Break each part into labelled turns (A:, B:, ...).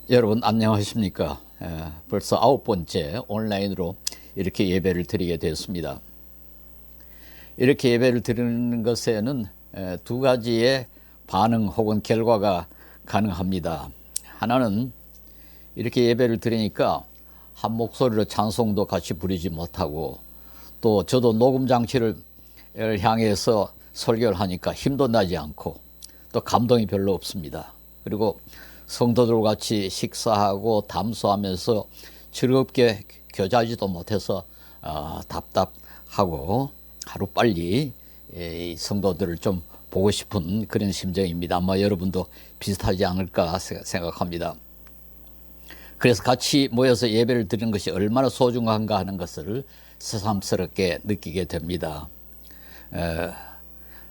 A: 여러분 안녕하십니까? 벌써 9번째 온라인으로 이렇게 예배를 드리게 되었습니다. 이렇게 예배를 드리는 것에는 두 가지의 반응 혹은 결과가 가능합니다. 하나는 이렇게 예배를 드리니까 한 목소리로 찬송도 같이 부르지 못하고, 또 저도 녹음 장치를 향해서 설교를 하니까 힘도 나지 않고 또 감동이 별로 없습니다. 그리고 성도들 같이 식사하고 담소하면서 즐겁게 교제하지도 못해서 답답하고 하루빨리 이 성도들을 좀 보고 싶은 그런 심정입니다. 아마 여러분도 비슷하지 않을까 생각합니다. 그래서 같이 모여서 예배를 드리는 것이 얼마나 소중한가 하는 것을 새삼스럽게 느끼게 됩니다.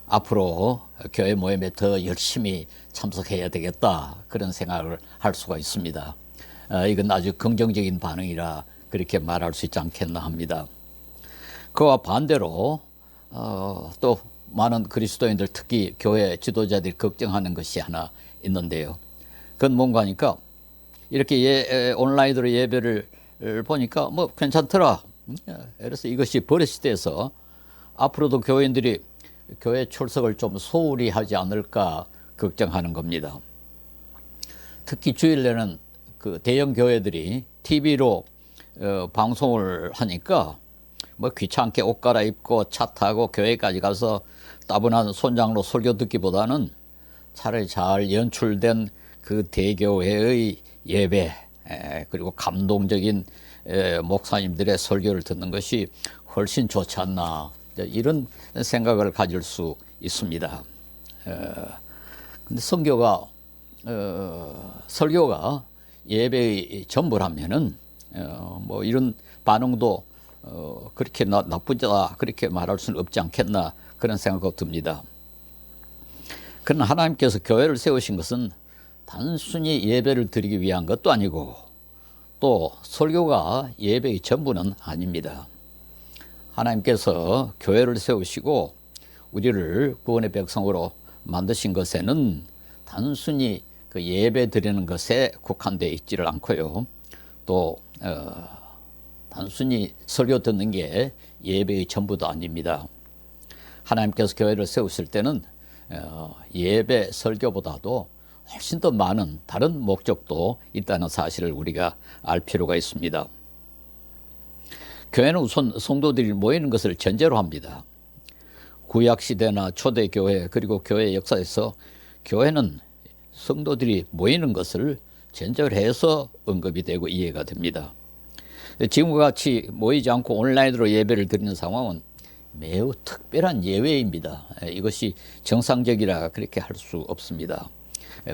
A: 앞으로 교회 모임에 더 열심히 참석해야 되겠다, 그런 생각을 할 수가 있습니다. 이건 아주 긍정적인 반응이라 그렇게 말할 수 있지 않겠나 합니다. 그와 반대로 또 많은 그리스도인들, 특히 교회 지도자들이 걱정하는 것이 하나 있는데요. 그건 뭔가 하니까 이렇게 온라인으로 예배를 보니까 뭐 괜찮더라. 그래서 이것이 버릇이 돼서 앞으로도 교인들이 교회 출석을 좀 소홀히 하지 않을까 걱정하는 겁니다. 특히 주일에는 그 대형 교회들이 TV로 방송을 하니까 뭐 귀찮게 옷 갈아입고 차 타고 교회까지 가서 따분한 손장로 설교 듣기보다는 차라리 잘 연출된 그 대교회의 예배, 그리고 감동적인 목사님들의 설교를 듣는 것이 훨씬 좋지 않나, 이런 생각을 가질 수 있습니다. 근데 설교가 예배의 전부라면은 뭐 이런 반응도 그렇게 나쁘다 그렇게 말할 수는 없지 않겠나, 그런 생각이 듭니다. 그러나 하나님께서 교회를 세우신 것은 단순히 예배를 드리기 위한 것도 아니고, 또 설교가 예배의 전부는 아닙니다. 하나님께서 교회를 세우시고 우리를 구원의 백성으로 만드신 것에는 단순히 그 예배 드리는 것에 국한되어 있지를 않고요, 또 단순히 설교 듣는 게 예배의 전부도 아닙니다. 하나님께서 교회를 세우실 때는 예배 설교보다도 훨씬 더 많은 다른 목적도 있다는 사실을 우리가 알 필요가 있습니다. 교회는 우선 성도들이 모이는 것을 전제로 합니다. 구약시대나 초대교회, 그리고 교회 역사에서 교회는 성도들이 모이는 것을 전제로 해서 언급이 되고 이해가 됩니다. 지금과 같이 모이지 않고 온라인으로 예배를 드리는 상황은 매우 특별한 예외입니다. 이것이 정상적이라 그렇게 할 수 없습니다.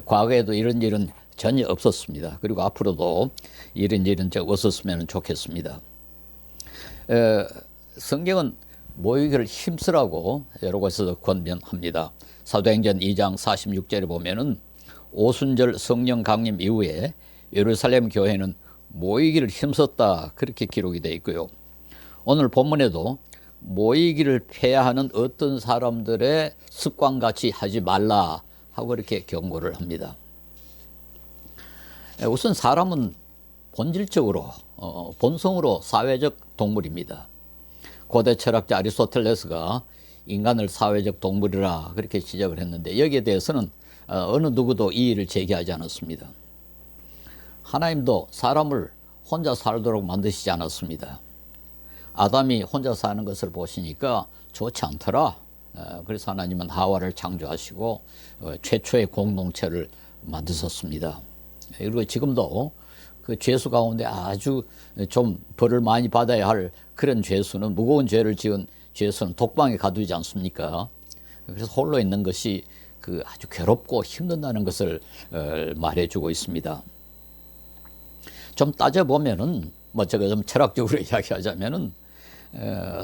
A: 과거에도 이런 일은 전혀 없었습니다. 그리고 앞으로도 이런 일은 없었으면 좋겠습니다. 성경은 모이기를 힘쓰라고 여러 곳에서 권면합니다. 사도행전 2장 46절에 보면은 오순절 성령 강림 이후에 예루살렘 교회는 모이기를 힘썼다, 그렇게 기록이 되어 있고요. 오늘 본문에도 모이기를 폐하는 어떤 사람들의 습관같이 하지 말라 하고 이렇게 경고를 합니다. 우선 사람은 본질적으로 본성으로 사회적 동물입니다. 고대 철학자 아리스토텔레스가 인간을 사회적 동물이라 그렇게 지적을 했는데, 여기에 대해서는 어느 누구도 이의를 제기하지 않았습니다. 하나님도 사람을 혼자 살도록 만드시지 않았습니다. 아담이 혼자 사는 것을 보시니까 좋지 않더라. 그래서 하나님은 하와를 창조하시고 최초의 공동체를 만드셨습니다. 그리고 지금도 그 죄수 가운데 아주 좀 벌을 많이 받아야 할 그런 죄수는, 무거운 죄를 지은 죄수는 독방에 가두지 않습니까? 그래서 홀로 있는 것이 그 아주 괴롭고 힘든다는 것을 말해주고 있습니다. 좀 따져보면은, 뭐 제가 좀 철학적으로 이야기하자면은,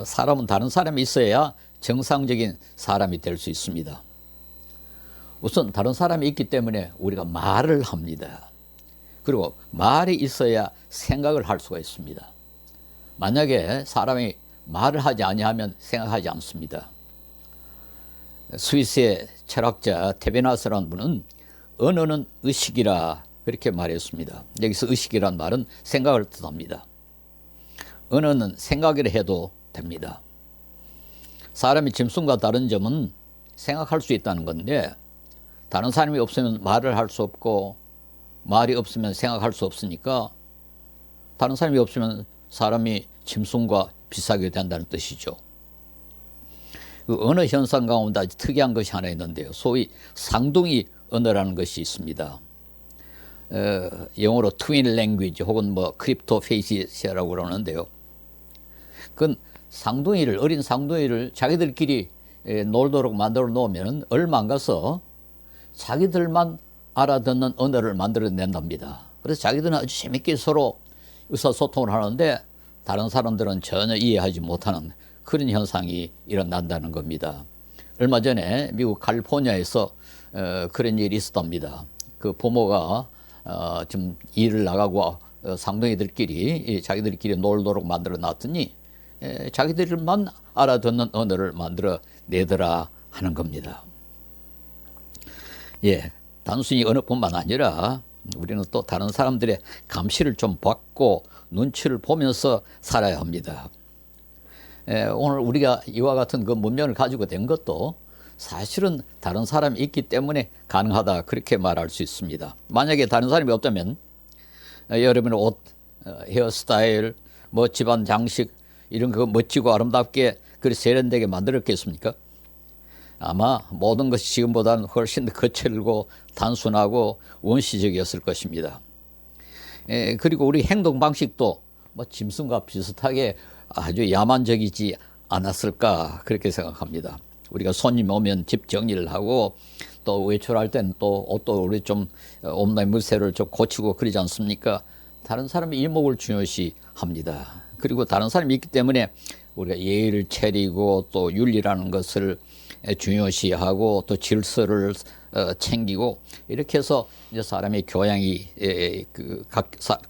A: 사람은 다른 사람이 있어야 정상적인 사람이 될 수 있습니다. 우선 다른 사람이 있기 때문에 우리가 말을 합니다. 그리고 말이 있어야 생각을 할 수가 있습니다. 만약에 사람이 말을 하지 아니하면 생각하지 않습니다. 스위스의 철학자 테베나스라는 분은 언어는 의식이라 그렇게 말했습니다. 여기서 의식이란 말은 생각을 뜻합니다. 언어는 생각이라 해도 됩니다. 사람이 짐승과 다른 점은 생각할 수 있다는 건데, 다른 사람이 없으면 말을 할 수 없고, 말이 없으면 생각할 수 없으니까 다른 사람이 없으면 사람이 짐승과 비슷하게 된다는 뜻이죠. 그 언어 현상 가운데 아주 특이한 것이 하나 있는데요. 소위 쌍둥이 언어라는 것이 있습니다. 영어로 트윈 랭귀지 혹은 뭐 크립토 페이시라고 그러는데요. 그건 쌍둥이를, 어린 쌍둥이를 자기들끼리 놀도록 만들어 놓으면 얼마 안 가서 자기들만 알아듣는 언어를 만들어낸답니다. 그래서 자기들은 아주 재밌게 서로 의사소통을 하는데 다른 사람들은 전혀 이해하지 못하는 그런 현상이 일어난다는 겁니다. 얼마 전에 미국 캘리포니아에서 그런 일이 있었답니다. 그 부모가 좀 일을 나가고 쌍둥이들끼리 자기들끼리 놀도록 만들어 놨더니 자기들만 알아듣는 언어를 만들어 내더라 하는 겁니다. 예, 단순히 언어뿐만 아니라 우리는 또 다른 사람들의 감시를 좀 받고 눈치를 보면서 살아야 합니다. 오늘 우리가 이와 같은 그 문명을 가지고 된 것도 사실은 다른 사람이 있기 때문에 가능하다, 그렇게 말할 수 있습니다. 만약에 다른 사람이 없다면 여러분의 옷, 헤어스타일, 뭐 집안 장식 이런 거 멋지고 아름답게 그리 세련되게 만들었겠습니까? 아마 모든 것이 지금보다는 훨씬 더 거칠고 단순하고 원시적이었을 것입니다. 그리고 우리 행동 방식도 뭐 짐승과 비슷하게 아주 야만적이지 않았을까, 그렇게 생각합니다. 우리가 손님 오면 집 정리를 하고 또 외출할 때는 또 옷도 우리 좀 옷날 물새를 좀 고치고 그러지 않습니까? 다른 사람의 이목을 중요시 합니다. 그리고 다른 사람이 있기 때문에 우리가 예의를 차리고 또 윤리라는 것을 중요시하고 또 질서를 챙기고, 이렇게 해서 이제 사람의 교양이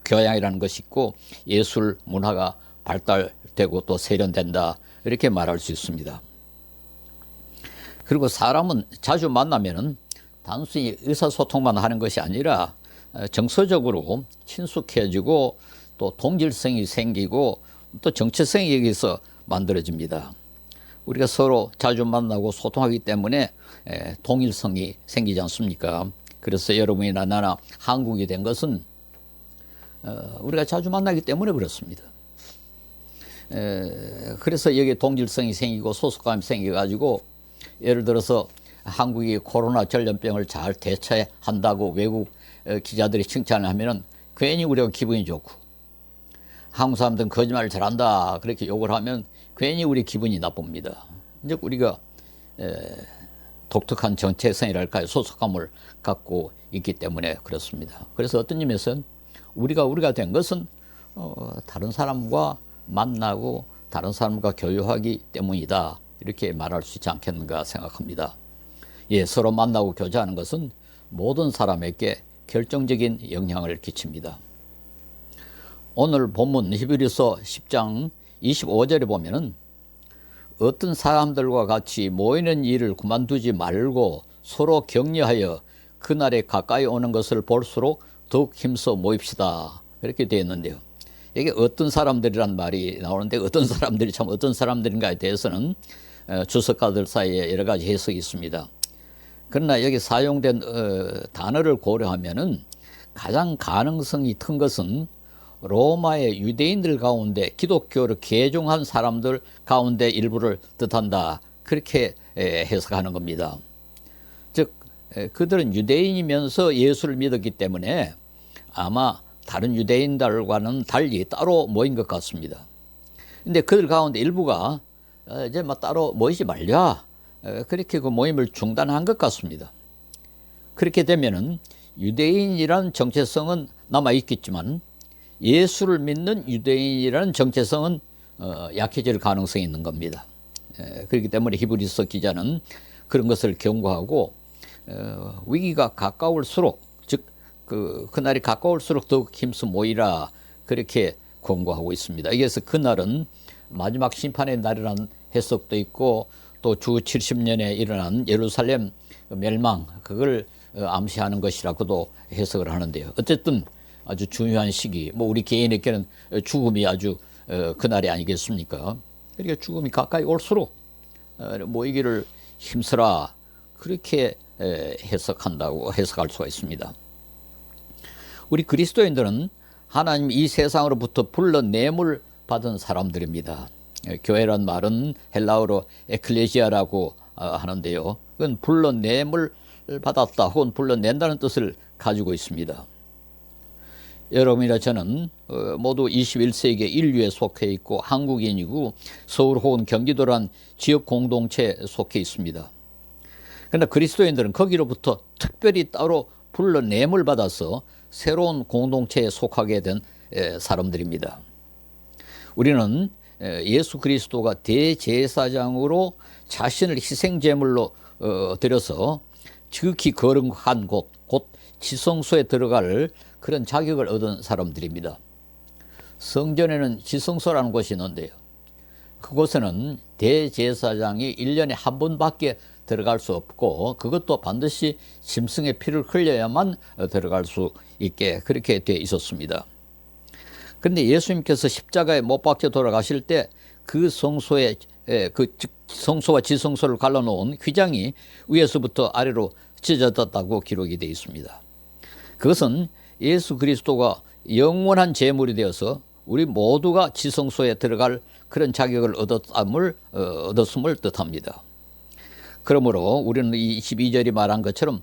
A: 교양이라는 것이 있고 예술 문화가 발달되고 또 세련된다, 이렇게 말할 수 있습니다. 그리고 사람은 자주 만나면은 단순히 의사소통만 하는 것이 아니라 정서적으로 친숙해지고 또 동질성이 생기고 또 정체성이 여기서 만들어집니다. 우리가 서로 자주 만나고 소통하기 때문에 동일성이 생기지 않습니까? 그래서 여러분이나 나나 한국이 된 것은 우리가 자주 만나기 때문에 그렇습니다. 그래서 여기에 동질성이 생기고 소속감이 생겨가지고, 예를 들어서 한국이 코로나 전염병을 잘 대처한다고 외국 기자들이 칭찬을 하면은 괜히 우리가 기분이 좋고, 한국 사람들은 거짓말을 잘한다 그렇게 욕을 하면 괜히 우리 기분이 나쁩니다. 이제 우리가 독특한 정체성이랄까요, 소속감을 갖고 있기 때문에 그렇습니다. 그래서 어떤 의미에서는 우리가 된 것은 다른 사람과 만나고 다른 사람과 교류하기 때문이다, 이렇게 말할 수 있지 않겠는가 생각합니다. 예, 서로 만나고 교제하는 것은 모든 사람에게 결정적인 영향을 끼칩니다. 오늘 본문 히브리서 10장 25절에 보면은 어떤 사람들과 같이 모이는 일을 그만두지 말고 서로 격려하여 그날에 가까이 오는 것을 볼수록 더욱 힘써 모입시다, 이렇게 되어 있는데요. 이게 어떤 사람들이란 말이 나오는데 어떤 사람들이 참 어떤 사람들인가에 대해서는 주석가들 사이에 여러 가지 해석이 있습니다. 그러나 여기 사용된 단어를 고려하면은 가장 가능성이 큰 것은 로마의 유대인들 가운데 기독교를 개종한 사람들 가운데 일부를 뜻한다, 그렇게 해석하는 겁니다. 즉 그들은 유대인이면서 예수를 믿었기 때문에 아마 다른 유대인들과는 달리 따로 모인 것 같습니다. 근데 그들 가운데 일부가 이제 뭐 따로 모이지 말자, 그렇게 그 모임을 중단한 것 같습니다. 그렇게 되면은 유대인이라는 정체성은 남아 있겠지만 예수를 믿는 유대인이라는 정체성은 약해질 가능성이 있는 겁니다. 그렇기 때문에 히브리서 기자는 그런 것을 경고하고 위기가 가까울수록, 즉 그날이 가까울수록 더욱 힘써 모이라, 그렇게 권고하고 있습니다. 그래서 그날은 마지막 심판의 날이라는 해석도 있고 또 주 70년에 일어난 예루살렘 멸망, 그걸 암시하는 것이라고도 해석을 하는데요. 어쨌든 아주 중요한 시기, 뭐 우리 개인에게는 죽음이 아주 그날이 아니겠습니까? 그러니까 죽음이 가까이 올수록 모이기를 힘쓰라, 그렇게 해석할 수가 있습니다. 우리 그리스도인들은 하나님 이 세상으로부터 불러냄을 받은 사람들입니다. 교회란 말은 헬라어로 에클레시아라고 하는데요. 그건 불러냄을 받았다 혹은 불러낸다는 뜻을 가지고 있습니다. 여러분이나 저는 모두 21세기 인류에 속해 있고 한국인이고 서울 혹은 경기도란 지역 공동체에 속해 있습니다. 그러나 그리스도인들은 거기로부터 특별히 따로 불러냄을 받아서 새로운 공동체에 속하게 된 사람들입니다. 우리는 예수 그리스도가 대제사장으로 자신을 희생제물로 드려서 지극히 거룩한 곳, 곧 지성소에 들어갈 그런 자격을 얻은 사람들입니다. 성전에는 지성소라는 곳이 있는데요. 그곳에는 대제사장이 1년에 한 번밖에 들어갈 수 없고 그것도 반드시 짐승의 피를 흘려야만 들어갈 수 있게 그렇게 되어 있었습니다. 그런데 예수님께서 십자가에 못 박혀 돌아가실 때 그 성소에 성소와 지성소를 갈라놓은 휘장이 위에서부터 아래로 찢어졌다고 기록이 되어 있습니다. 그것은 예수 그리스도가 영원한 제물이 되어서 우리 모두가 지성소에 들어갈 그런 자격을 얻었음을 뜻합니다. 그러므로 우리는 이 22절이 말한 것처럼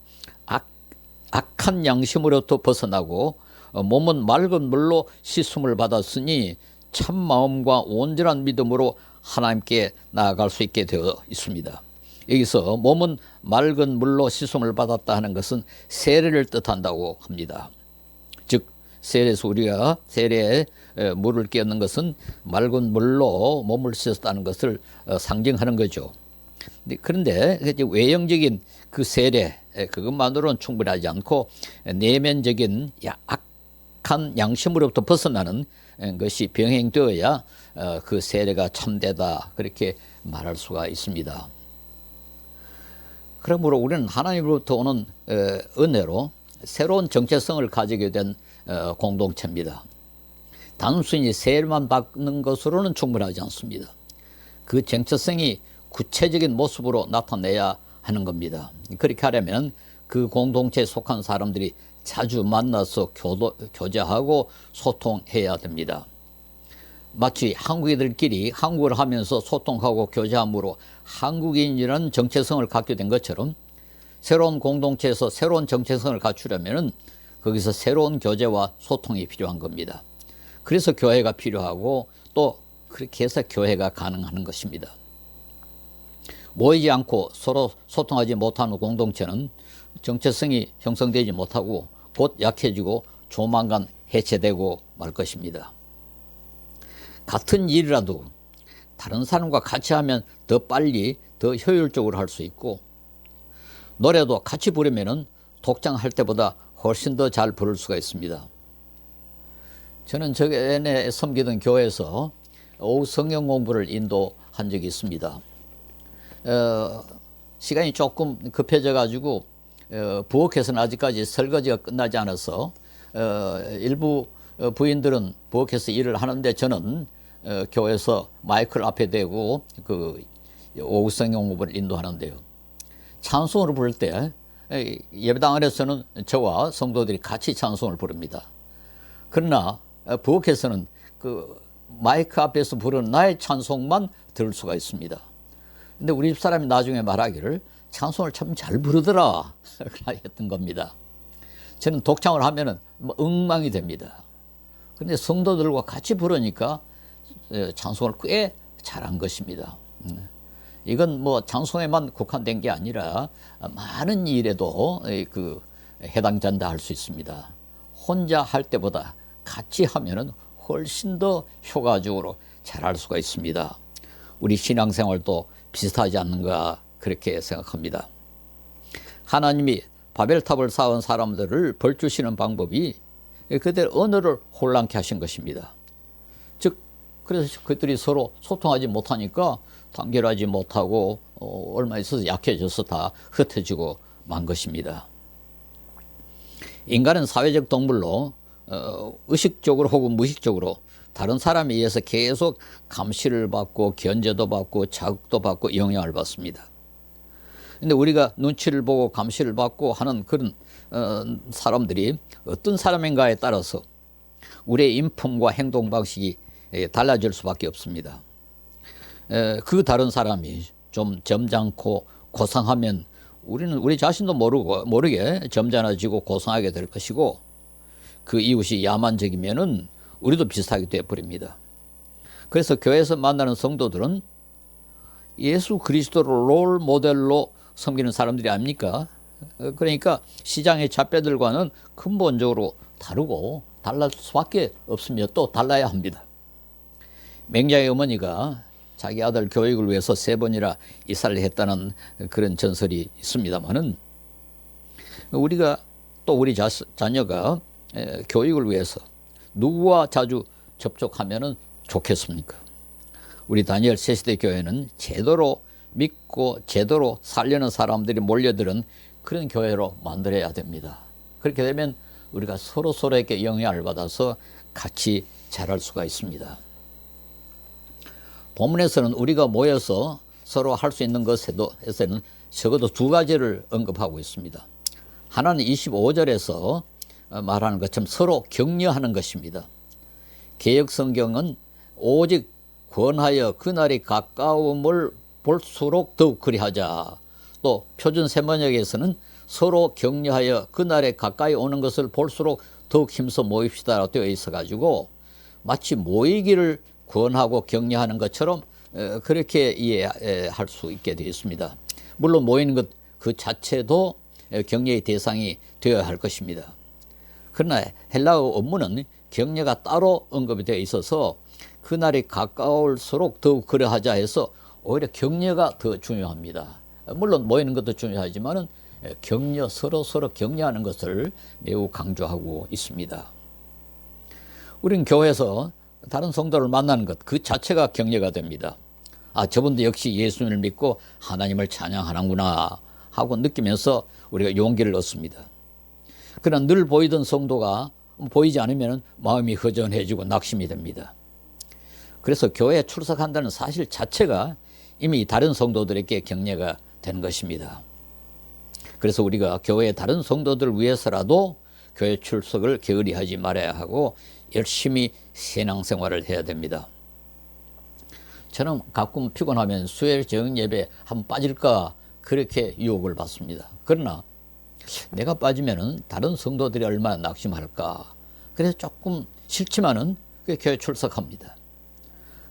A: 악한 양심으로부터 벗어나고 몸은 맑은 물로 씻음을 받았으니 참 마음과 온전한 믿음으로 하나님께 나아갈 수 있게 되어 있습니다. 여기서 몸은 맑은 물로 씻음을 받았다 하는 것은 세례를 뜻한다고 합니다. 즉 세례에서 우리가 세례에 물을 끼얹는 것은 맑은 물로 몸을 씻었다는 것을 상징하는 거죠. 그런데 외형적인 그 세례 그것만으로는 충분하지 않고 내면적인 악한 양심으로부터 벗어나는 것이 병행되어야 그 세례가 참되다 그렇게 말할 수가 있습니다. 그러므로 우리는 하나님으로부터 오는 은혜로 새로운 정체성을 가지게 된 공동체입니다. 단순히 세례만 받는 것으로는 충분하지 않습니다. 그 정체성이 구체적인 모습으로 나타내야 하는 겁니다. 그렇게 하려면 그 공동체에 속한 사람들이 자주 만나서 교제하고 소통해야 됩니다. 마치 한국인들끼리 한국어를 하면서 소통하고 교제함으로 한국인이라는 정체성을 갖게 된 것처럼 새로운 공동체에서 새로운 정체성을 갖추려면 거기서 새로운 교제와 소통이 필요한 겁니다. 그래서 교회가 필요하고 또 그렇게 해서 교회가 가능한 것입니다. 모이지 않고 서로 소통하지 못하는 공동체는 정체성이 형성되지 못하고 곧 약해지고 조만간 해체되고 말 것입니다. 같은 일이라도 다른 사람과 같이 하면 더 빨리 더 효율적으로 할 수 있고 노래도 같이 부르면 독창할 때보다 훨씬 더 잘 부를 수가 있습니다. 저는 전에 섬기던 교회에서 오후 성경 공부를 인도한 적이 있습니다. 시간이 조금 급해져 가지고 부엌에서는 아직까지 설거지가 끝나지 않아서 일부 부인들은 부엌에서 일을 하는데 저는 교회에서 마이크를 앞에 대고 그 오후 성경 공부를 인도하는데요. 찬송을 부를 때 예배당 안에서는 저와 성도들이 같이 찬송을 부릅니다. 그러나 부엌에서는 그 마이크 앞에서 부르는 나의 찬송만 들을 수가 있습니다. 근데 우리 집 사람이 나중에 말하기를 찬송을 참 잘 부르더라 했던 겁니다. 저는 독창을 하면은 엉망이 됩니다. 근데 성도들과 같이 부르니까 찬송을 꽤 잘한 것입니다. 이건 뭐 찬송에만 국한된 게 아니라 많은 일에도 해당된다 할 수 있습니다. 혼자 할 때보다 같이 하면은 훨씬 더 효과적으로 잘할 수가 있습니다. 우리 신앙생활도 비슷하지 않는가 그렇게 생각합니다. 하나님이 바벨탑을 쌓은 사람들을 벌주시는 방법이 그들 언어를 혼란케 하신 것입니다. 즉 그래서 그들이 서로 소통하지 못하니까 단결하지 못하고 얼마 있어서 약해져서 다 흩어지고 만 것입니다. 인간은 사회적 동물로 의식적으로 혹은 무의식적으로 다른 사람에 의해서 계속 감시를 받고 견제도 받고 자극도 받고 영향을 받습니다. 근데 우리가 눈치를 보고 감시를 받고 하는 그런 사람들이 어떤 사람인가에 따라서 우리의 인품과 행동 방식이 달라질 수밖에 없습니다. 그 다른 사람이 좀 점잖고 고상하면 우리는 우리 자신도 모르게 점잖아지고 고상하게 될 것이고, 그 이웃이 야만적이면은 우리도 비슷하게 되어버립니다. 그래서 교회에서 만나는 성도들은 예수 그리스도를 롤 모델로 섬기는 사람들이 아닙니까? 그러니까 시장의 잣배들과는 근본적으로 다르고 달랄 수밖에 없으며 또 달라야 합니다. 맹자의 어머니가 자기 아들 교육을 위해서 3번이나 이사를 했다는 그런 전설이 있습니다만은, 우리가 또 우리 자녀가 교육을 위해서 누구와 자주 접촉하면 좋겠습니까? 우리 다니엘 새시대 교회는 제대로 믿고 제대로 살려는 사람들이 몰려드는 그런 교회로 만들어야 됩니다. 그렇게 되면 우리가 서로에게 영향을 받아서 같이 자랄 수가 있습니다. 본문에서는 우리가 모여서 서로 할 수 있는 것에서는 적어도 2가지를 언급하고 있습니다. 하나는 25절에서 말하는 것처럼 서로 격려하는 것입니다. 개역성경은 오직 권하여 그날이 가까움을 볼수록 더욱 그리하자, 또 표준세번역에서는 서로 격려하여 그날에 가까이 오는 것을 볼수록 더욱 힘써 모입시다라고 되어 있어가지고 마치 모이기를 권하고 격려하는 것처럼 그렇게 이해할 수 있게 되어 있습니다. 물론 모이는 것 그 자체도 격려의 대상이 되어야 할 것입니다. 그러나 헬라어 원문은 격려가 따로 언급이 되어 있어서 그날이 가까울수록 더욱 그러하자 해서 오히려 격려가 더 중요합니다. 물론 모이는 것도 중요하지만은 격려, 서로 격려하는 것을 매우 강조하고 있습니다. 우리는 교회에서 다른 성도를 만나는 것 그 자체가 격려가 됩니다. 아, 저분도 역시 예수님을 믿고 하나님을 찬양하는구나 하고 느끼면서 우리가 용기를 얻습니다. 그러나 늘 보이던 성도가 보이지 않으면 마음이 허전해지고 낙심이 됩니다. 그래서 교회에 출석한다는 사실 자체가 이미 다른 성도들에게 격려가 되는 것입니다. 그래서 우리가 교회의 다른 성도들을 위해서라도 교회 출석을 게으리하지 말아야 하고 열심히 신앙생활을 해야 됩니다. 저는 가끔 피곤하면 수요일 저녁 예배 한번 빠질까 그렇게 유혹을 받습니다. 그러나 내가 빠지면은 다른 성도들이 얼마나 낙심할까, 그래서 조금 싫지만은 교회 출석합니다.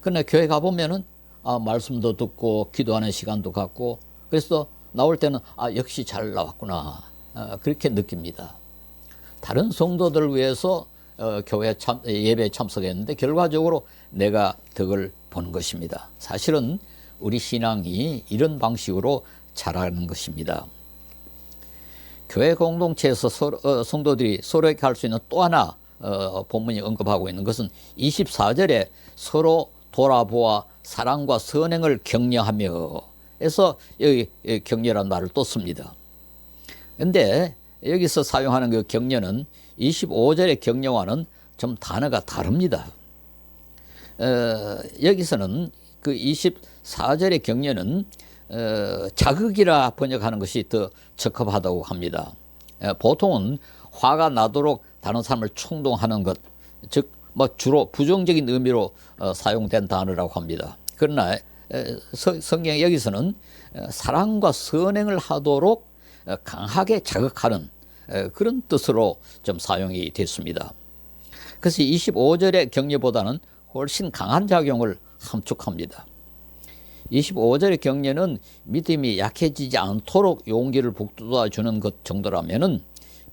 A: 그러나 교회 가보면은 말씀도 듣고 기도하는 시간도 갖고, 그래서 나올 때는 역시 잘 나왔구나 그렇게 느낍니다. 다른 성도들을 위해서 교회 예배에 참석했는데 결과적으로 내가 덕을 보는 것입니다. 사실은 우리 신앙이 이런 방식으로 자라는 것입니다. 교회 공동체에서 성도들이 서로에게 할 수 있는 또 하나 본문이 언급하고 있는 것은 24절에 서로 돌아보아 사랑과 선행을 격려하며 해서 여기 격려란 말을 또 씁니다. 그런데 여기서 사용하는 그 격려는 25절의 격려와는 좀 단어가 다릅니다. 여기서는 그 24절의 격려는 자극이라 번역하는 것이 더 적합하다고 합니다. 보통은 화가 나도록 다른 사람을 충동하는 것, 즉 주로 부정적인 의미로 사용된 단어라고 합니다. 그러나 성경 여기서는 사랑과 선행을 하도록 강하게 자극하는 그런 뜻으로 좀 사용이 됐습니다. 그래서 25절의 격려보다는 훨씬 강한 작용을 함축합니다. 25절의 격려는 믿음이 약해지지 않도록 용기를 북돋아 주는 것 정도라면은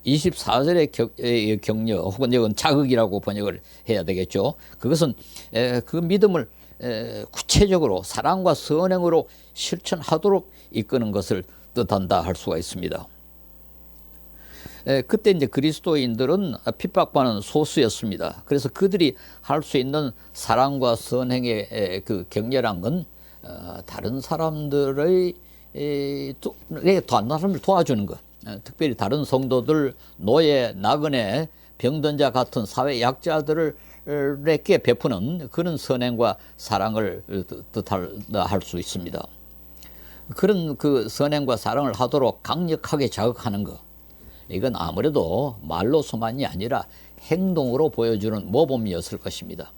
A: 24절의 격려 혹은 이건 자극이라고 번역을 해야 되겠죠. 그것은 그 믿음을 구체적으로 사랑과 선행으로 실천하도록 이끄는 것을 뜻한다 할 수가 있습니다. 그때 이제 그리스도인들은 핍박받는 소수였습니다. 그래서 그들이 할 수 있는 사랑과 선행의 그 격려란 건 다른 사람들을 도와주는 것, 특별히 다른 성도들, 노예, 나그네, 병든 자 같은 사회 약자들에게 베푸는 그런 선행과 사랑을 뜻할 수 있습니다. 그런 그 선행과 사랑을 하도록 강력하게 자극하는 것, 이건 아무래도 말로서만이 아니라 행동으로 보여주는 모범이었을 것입니다.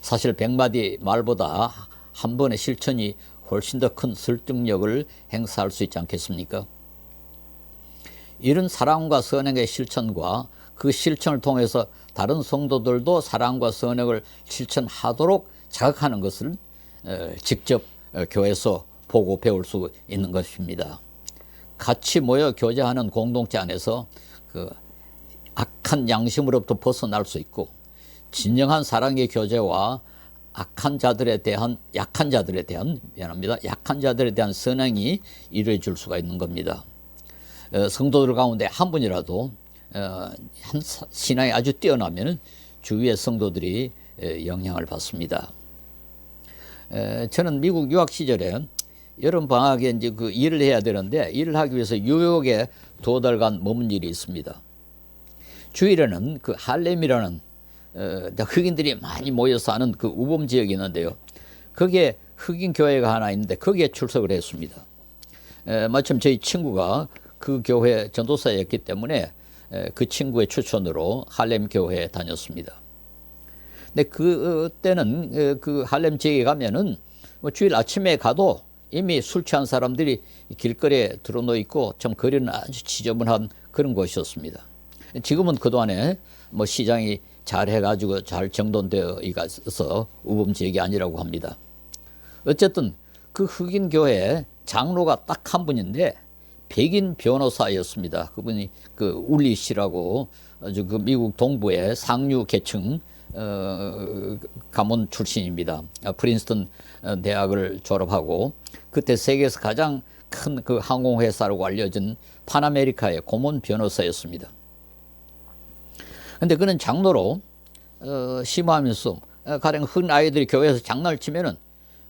A: 사실 100마디 말보다 한 번의 실천이 훨씬 더 큰 설득력을 행사할 수 있지 않겠습니까? 이런 사랑과 선행의 실천과 그 실천을 통해서 다른 성도들도 사랑과 선행을 실천하도록 자극하는 것을 직접 교회에서 보고 배울 수 있는 것입니다. 같이 모여 교제하는 공동체 안에서 그 악한 양심으로부터 벗어날 수 있고, 진정한 사랑의 교제와 약한 자들에 대한 선행이 이루어질 수가 있는 겁니다. 성도들 가운데 한 분이라도 한 신앙이 아주 뛰어나면 주위의 성도들이 영향을 받습니다. 저는 미국 유학 시절에 여름 방학에 이제 그 일을 해야 되는데, 일을 하기 위해서 뉴욕에 2달간 머문 일이 있습니다. 주일에는 그 할렘이라는 흑인들이 많이 모여 사는 그 우범 지역이 있는데요. 거기에 흑인 교회가 하나 있는데 거기에 출석을 했습니다. 마침 저희 친구가 그 교회 전도사였기 때문에 그 친구의 추천으로 할렘 교회에 다녔습니다. 근데 그때는 그 할렘 지역에 가면은 뭐 주일 아침에 가도 이미 술 취한 사람들이 길거리에 드러누워 있고 참 거리는 아주 지저분한 그런 곳이었습니다. 지금은 그동안에 뭐 시장이 잘 해가지고 잘 정돈되어 있어서 우범 지역이 아니라고 합니다. 어쨌든 그 흑인 교회 장로가 딱 한 분인데 백인 변호사였습니다. 그분이 그 울리 씨라고 아주 그 미국 동부의 상류 계층 가문 출신입니다. 프린스턴 대학을 졸업하고 그때 세계에서 가장 큰 그 항공회사라고 알려진 파나메리카의 고문 변호사였습니다. 근데 그는 장로로 심화하면서 가령 흑인 아이들이 교회에서 장난을 치면은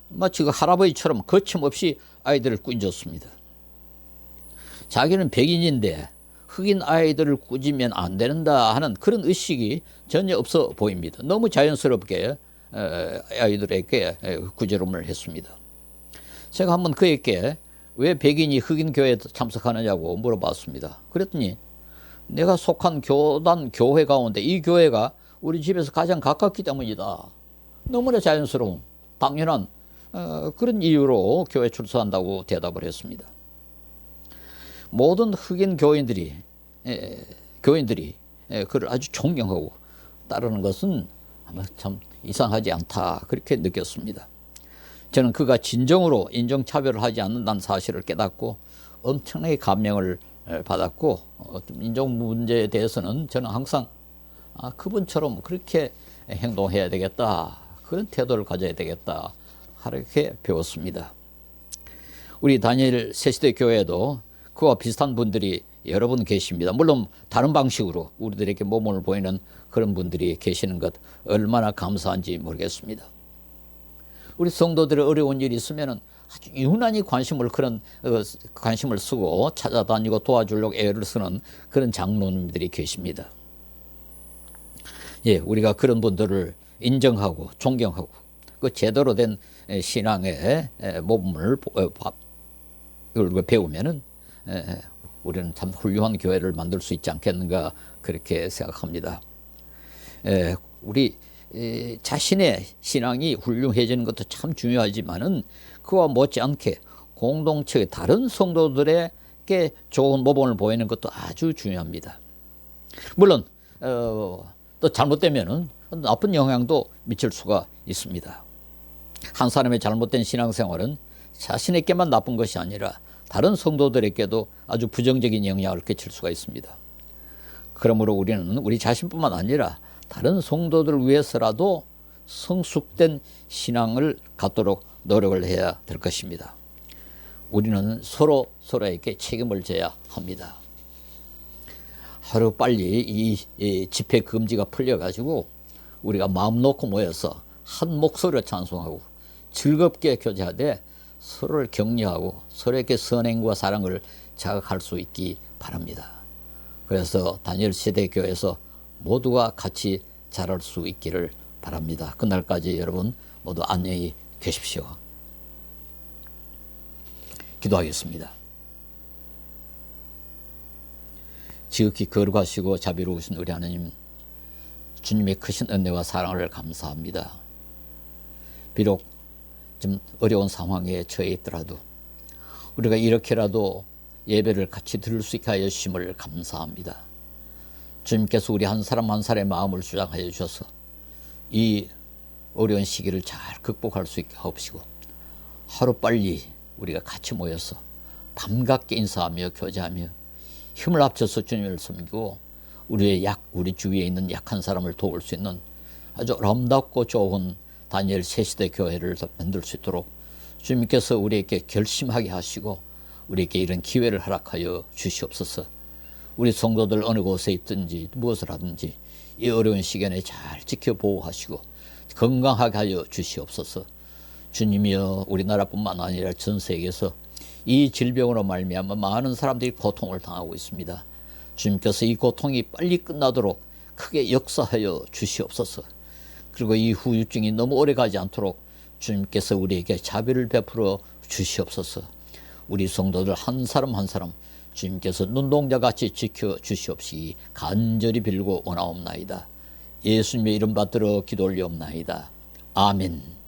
A: 마치 그 할아버지처럼 거침없이 아이들을 꾸짖었습니다. 자기는 백인인데 흑인 아이들을 꾸짖으면 안 된다 하는 그런 의식이 전혀 없어 보입니다. 너무 자연스럽게 아이들에게 구제름을 했습니다. 제가 한번 그에게 왜 백인이 흑인 교회에 참석하느냐고 물어봤습니다. 그랬더니 내가 속한 교회 가운데 이 교회가 우리 집에서 가장 가깝기 때문이다. 너무나 자연스러운 당연한 그런 이유로 교회 출석한다고 대답을 했습니다. 모든 흑인 교인들이 그를 아주 존경하고 따르는 것은 아마 참 이상하지 않다, 그렇게 느꼈습니다. 저는 그가 진정으로 인종차별을 하지 않는다는 사실을 깨닫고 엄청나게 감명을 받았고, 인종 문제에 대해서는 저는 항상 그분처럼 그렇게 행동해야 되겠다, 그런 태도를 가져야 되겠다, 그렇게 배웠습니다. 우리 다니엘 새시대 교회에도 그와 비슷한 분들이 여러 분 계십니다. 물론 다른 방식으로 우리들에게 모범을 보이는 그런 분들이 계시는 것 얼마나 감사한지 모르겠습니다. 우리 성도들의 어려운 일이 있으면 아주 유난히 관심을 쓰고 찾아다니고 도와주려고 애를 쓰는 그런 장로님들이 계십니다. 예, 우리가 그런 분들을 인정하고 존경하고 그 제대로 된 신앙의 모범을 배우면은 우리는 참 훌륭한 교회를 만들 수 있지 않겠는가, 그렇게 생각합니다. 우리 자신의 신앙이 훌륭해지는 것도 참 중요하지만은 그와 못지않게 공동체의 다른 성도들에게 좋은 모범을 보이는 것도 아주 중요합니다. 물론 또 잘못되면은 나쁜 영향도 미칠 수가 있습니다. 한 사람의 잘못된 신앙생활은 자신에게만 나쁜 것이 아니라 다른 성도들에게도 아주 부정적인 영향을 끼칠 수가 있습니다. 그러므로 우리는 우리 자신뿐만 아니라 다른 성도들을 위해서라도 성숙된 신앙을 갖도록 노력을 해야 될 것입니다. 우리는 서로에게 책임을 져야 합니다. 하루빨리 이 집회 금지가 풀려가지고 우리가 마음 놓고 모여서 한 목소리로 찬송하고 즐겁게 교제하되 서로를 격려하고 서로에게 선행과 사랑을 자극할 수 있기 바랍니다. 그래서 다니엘 세대교회에서 모두가 같이 자랄 수 있기를 바랍니다. 그날까지 여러분 모두 안녕히 계십시오. 기도하겠습니다. 지극히 거룩하시고 자비로우신 우리 하나님, 주님의 크신 은혜와 사랑을 감사합니다. 비록 좀 어려운 상황에 처해 있더라도 우리가 이렇게라도 예배를 같이 드릴 수 있게 하여 주심을 감사합니다. 주님께서 우리 한 사람 한 사람의 마음을 주장하여 주셔서 이 어려운 시기를 잘 극복할 수 있게 하옵시고, 하루빨리 우리가 같이 모여서 반갑게 인사하며 교제하며 힘을 합쳐서 주님을 섬기고 우리 주위에 있는 약한 사람을 도울 수 있는 아주 아름답고 좋은 다니엘 새시대 교회를 만들 수 있도록 주님께서 우리에게 결심하게 하시고 우리에게 이런 기회를 허락하여 주시옵소서. 우리 성도들 어느 곳에 있든지 무엇을 하든지 이 어려운 시간에 잘 지켜보호하시고 건강하게 하여 주시옵소서. 주님이여, 우리나라뿐만 아니라 전 세계에서 이 질병으로 말미암아 많은 사람들이 고통을 당하고 있습니다. 주님께서 이 고통이 빨리 끝나도록 크게 역사하여 주시옵소서. 그리고 이 후유증이 너무 오래 가지 않도록 주님께서 우리에게 자비를 베풀어 주시옵소서. 우리 성도들 한 사람 한 사람 주님께서 눈동자같이 지켜 주시옵시기 간절히 빌고 원하옵나이다. 예수님의 이름 받들어 기도 올리옵나이다. 아멘.